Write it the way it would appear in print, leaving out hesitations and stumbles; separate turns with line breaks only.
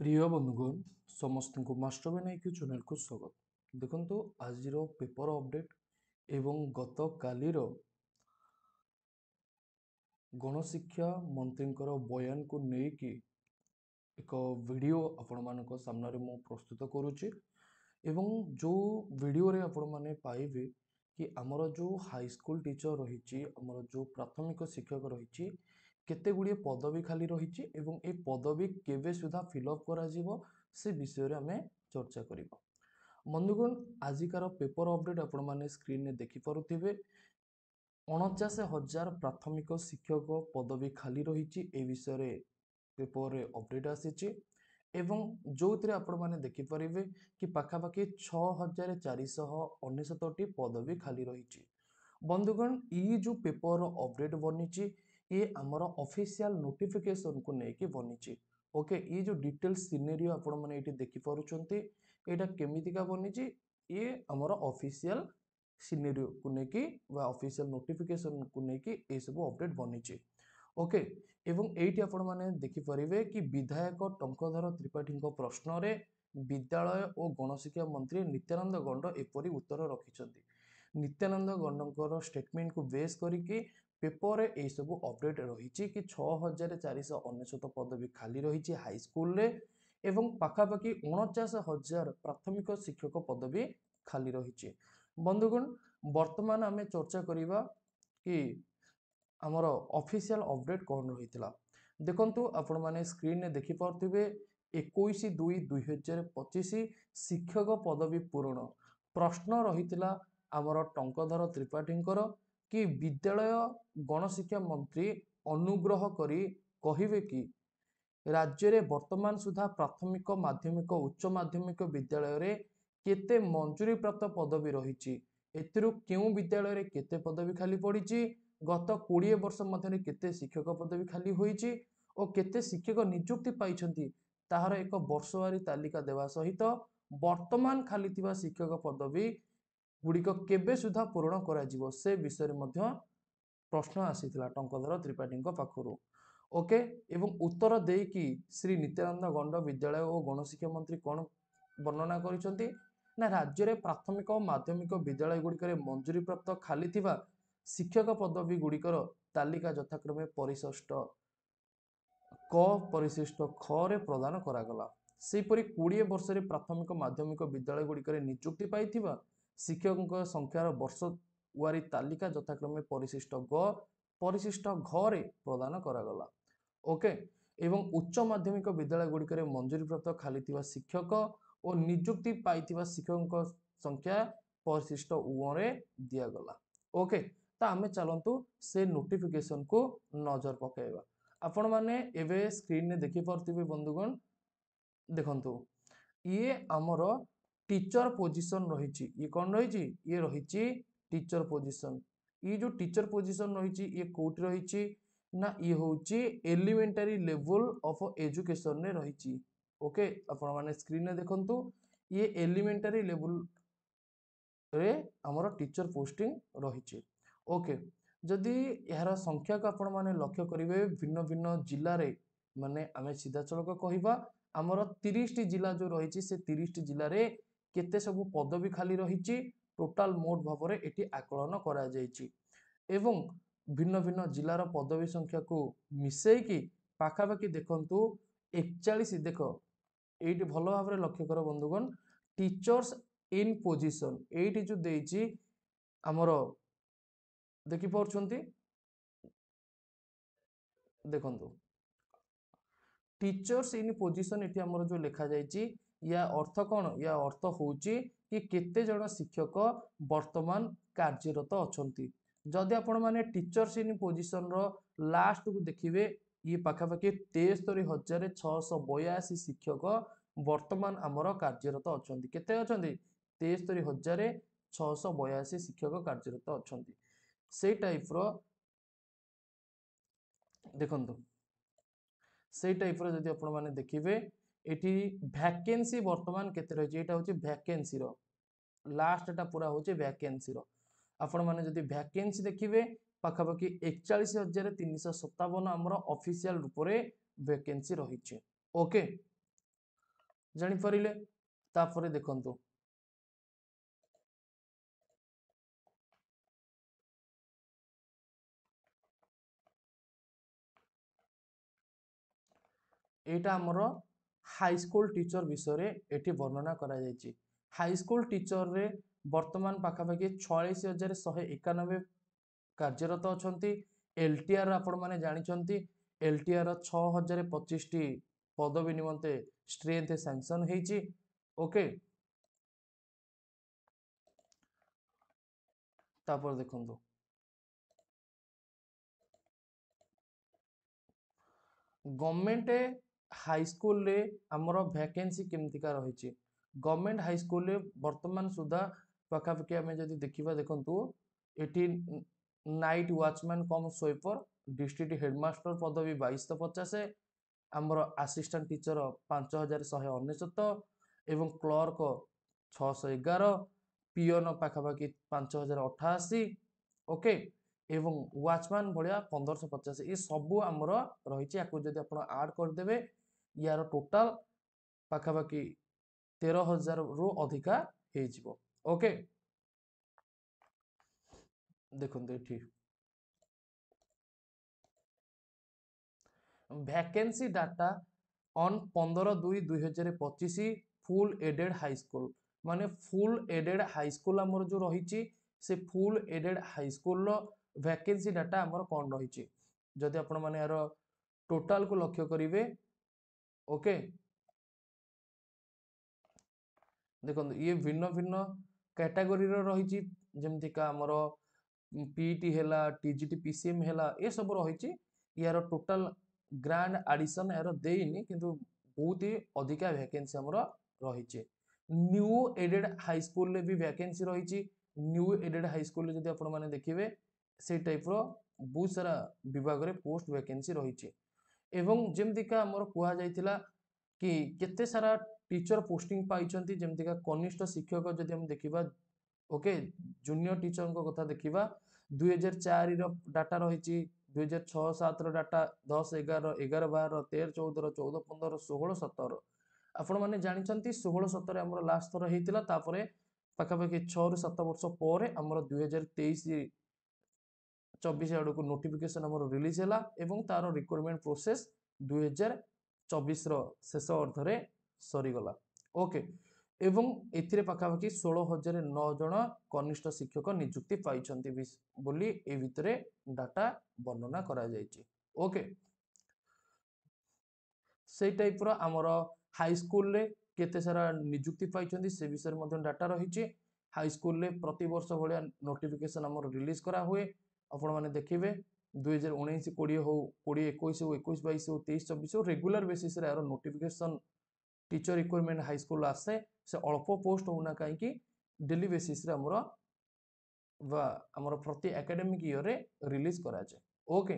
प्रिय बंधुगण समस्त को मास्टर बनाई चैनल को स्वागत। देखो आज पेपर अपडेट एवं गत कालीर गणशिक्षा मंत्री बयान को लेकिन एक वीडियो आपण मान सामने मु प्रस्तुत करुच्ची एवं जो वीडियो रे आपण माने पाइबे कि आमर जो हाई स्कूल टीचर रही आमर जो प्राथमिक शिक्षक रही केते गुड़िए पदवी खाली रही एवं ए पदवी केवे सुधा फिलअप करा जीवो से विषय रे हमें चर्चा करिबा। बंधुगण आजिकार पेपर अपडेट आपण माने स्क्रीन रे देखि पारुथिबे 49,000 प्राथमिक शिक्षक पदवी खाली रही ए विषय रे पेपर रे अपडेट आसीची एवं जो आपण माने देखि परिबे कि पाखापाखि 6,499 पदवी खाली रही। बंधुगण ये जो पेपर अपडेट बनी ये आमर ऑफिशियल नोटिफिकेशन को लेकिन बनी। ओके ये जो डिटेल सिनेरियो आपण माने एठी देखि पारुचंती एटा केमितिका बनी ये आमर ऑफिशियल सिनेरियो को लेकिन ऑफिशियल नोटिफिकेशन को लेकिन ये सब अपडेट बनी। ओके एवं एठी आपण माने देखि परिबे कि विधायक टंकधर त्रिपाठी प्रश्न रे विद्यालय और गणशिक्षा मंत्री नित्यानंद गंड एपरी उत्तर रखिछंती। नित्यानंद गंडकर स्टेटमेंट को बेस करिकी पेपर ए सब अपडेट रही कि 6,499 पदवी खाली रही हाई स्कूल रे एवं पाखापाखि 49,000 प्राथमिक शिक्षक पदवी खाली रही। बंधुगण वर्तमान आम चर्चा करवा कि आमर ऑफिशियल अपडेट कौन रही देखंतु आपण माने स्क्रीन रे देखि पारथिबे 21/2/2025 शिक्षक पदवी पूरण प्रश्न रही आमर टंकधर त्रिपाठींकर कि विद्यालय गणशिक्षा मंत्री अनुग्रह करी कहिबे कि राज्य रे वर्तमान सुधा प्राथमिक माध्यमिक उच्च माध्यमिक विद्यालय रे केते मंजूरी प्राप्त पदवी रही एथिरु केउ विद्यालय रे केते पदवी खाली पड़ी गत 20 वर्ष मध्य केते शिक्षक पदवी खाली होईची और केते शिक्षक नियुक्ति पाइछंती ताहार एक वर्षवारी तालिका देवा सहित वर्तमान खाली थिबा शिक्षक पदवी गुड़िक केबे सुधा पूरण करा जीवो से विषय मध्य प्रश्न आसीथिला टंकधर त्रिपाठी पाखरु। ओके एवं उत्तर देकी श्री नित्यानंद गंड विद्यालय और गणशिक्षा मंत्री कौन वर्णना करिसंती ना राज्य रे प्राथमिक और माध्यमिक विद्यालय गुड़िक मंजूरी प्राप्त खाली थिबा शिक्षक पदवी गुड़िकर तालिका यथाक्रमे परिशिष्ट क परिशिष्ट ख रे प्रदान करागला। सेपरि 20 वर्ष रे प्राथमिक माध्यमिक विद्यालय गुड़िक नियुक्ति पाइथिबा शिक्षक संख्यार वर्ष वारी तालिका यथाक्रमे परिशिष्ट ग परिशिष्ट घ रे प्रदान करागला। ओके एवं उच्च माध्यमिक विद्यालय गुड़िक मंजूरी प्राप्त खाली थिबा शिक्षक और नियुक्ति पाइथिबा शिक्षक संख्या परिशिष्ट उ रे दियागला। ओके तो आमे चलंतु से नोटिफिकेशन को नजर पकाइबा। आपण माने एबे स्क्रीन रे देखि पारथिबे बंधुगण देखंतु ये आमर टीचर पोजीशन रही ये कौन रही ये रही टीचर पोजीशन। ये जो टीचर पोजीशन रही ये कोट रही ना ये होची एलिमेंटरी लेवल ऑफ एजुकेशन ने रही। ओके आपण माने स्क्रीन रे देखंतु ये एलिमेंटरी लेवल रे आमर टीचर पोस्टिंग रही। ओके जदि यार संख्या को आपण माने लक्ष्य करिवे भिन्न भिन्न जिल्ला रे माने आमे सीधा चलक कहिबा आमर 30 टी जिला जो रही से 30 टी जिल्ला रे केते सब पदवी खाली रही टोटाल मोट भाव रे एटी आकलन करा जायछि एवं भिन्न भिन्न जिलार पदवी संख्या को मिसई की पाखापाखि देखंतु 41 देख एटी भलो भाव रे लक्ष्य कर बंधुगण टीचर्स इन पोजीशन एटी जो देइछि आमर देखि पाउछंती देखंतु टीचर्स इन पोजीशन एटी हमर जो लिखा जायछि या अर्थ कौन या अर्थ होची कि केते जण शिक्षक वर्तमान कार्यरत अछंती। जदि आपण माने टीचर्स इन पोजीशन रो लास्ट को देखिबे ये पाखापाखि 73,682 शिक्षक वर्तमान आमर कार्यरत अछंती। केते अछंती 73,682 शिक्षक कार्यरत अछंती। से टाइप रो देखंतु से टाइप रो जदि आपण माने देखिबे एटी वैकेंसी वर्तमान केते रही एटा होची वैकेंसी रो लास्ट टा पूरा होची वैकेंसी रो आपण माने जदि वैकेंसी देखिबे पाखापाखि 41,357 हमर ऑफिशियल रूप रे वैकेंसी रही। ओके जानिपारे तापर देखंतु एटा हमर हाई स्कूल टीचर विषय एटी वर्णना करा जायछि। हाई स्कूल टीचर रे वर्तमान पाखापाखि 46,191 कार्यरत अछंती। एलटीआर आपण माने जानिछंती एलटीआर 6,025 टी पदवी निमंते स्ट्रेंथ सैंक्शन हेछि। ओके तापर देखंतु गवर्नमेंट हाई स्कूल रे हमर वैकेंसी केमतिका रहिछि। गवर्नमेंट हाई स्कूल रे वर्तमान सुधा पाखापाखि आमे जदि देखिबा देखंतु एटी नाइट वॉचमैन कम स्वीपर डिस्ट्रिक्ट हेडमास्टर पदवी 2250 आमर असिस्टेंट टीचर 5199 एवं क्लर्क 611 पियन पाखापाखि 5088 ओके एवं वॉचमैन भलिया 1550 ये सबू आमर रही जब आप आड करदे यार टोटाल पाखापाखि 13,000 रु अधिका हो ओके देखो ये vacancy data on 15/2/2025 full aided high school माने फुल एडेड हाई स्कूल आमर जो रही से full aided high school vacancy data आमर कौन रही जदि आपण माने यार टोटाल को लक्ष्य करेंगे ओके देखो ये भिन्न भिन्न कैटेगोरी रही जमतीका आमर पीटी है टीजीटी पीसीएम है ये सब रही यार टोटाल ग्रांड एडिशन यार देनी किंतु बहुत ही अधिका वैकेंसी आमर रही न्यू एडेड हाई स्कूल रे भी वैकेंसी रही न्यू एडेड हाई स्कूल जब आपण मैंने देखिए से टाइप बहुत सारा विभाग रे पोस्ट वैकेंसी रही एवं जमतीका आमर कह जाइथिला कि केते सारा टीचर पोस्टिंग पाई जमतीका कनिष्ठ शिक्षक जदि हम देखिबा ओके जूनियर टीचर को कथा देखिबा 2004 रो डाटा रही 2006-7 रो डाटा 10-11 11-12 13-14 14-15 16-17 आपण माने जानिछंती 16-17 हमर लास्ट थर हेतिला तापरे पाखापाखि 6-7 वर्ष पर हमर 2023-24 आड़ को नोटिफिकेशन हमर रिलीज हैला एवं तार रिक्वायरमेंट प्रोसेस 2024 रो शेष अर्धरे सरीगला ओके एवं एथिरे पाखापाखि 16,009 जन कनिष्ठ शिक्षक नियुक्ति पाइछंती बोली ए भितरे डाटा वर्णना करा जायछि ओके से टाइप रो हमर हाई स्कूल रे केते सारा नियुक्ति पाइछंती से विषय मध्ये डाटा रहिछि हाई स्कूल रे प्रति वर्ष भलिया नोटिफिकेशन हमर रिलीज करा हुए आपण माने देखिबे 2019-20 हो 2021 हो 21-22 हो 23-24 हो रेगुलर बेसिस रे यार notification teacher requirement high school आसे से अल्प पोस्ट होना कहीं डेली बेसिस रे हमर प्रति एकेडमिक ईयर रे रिलीज करा जाए ओके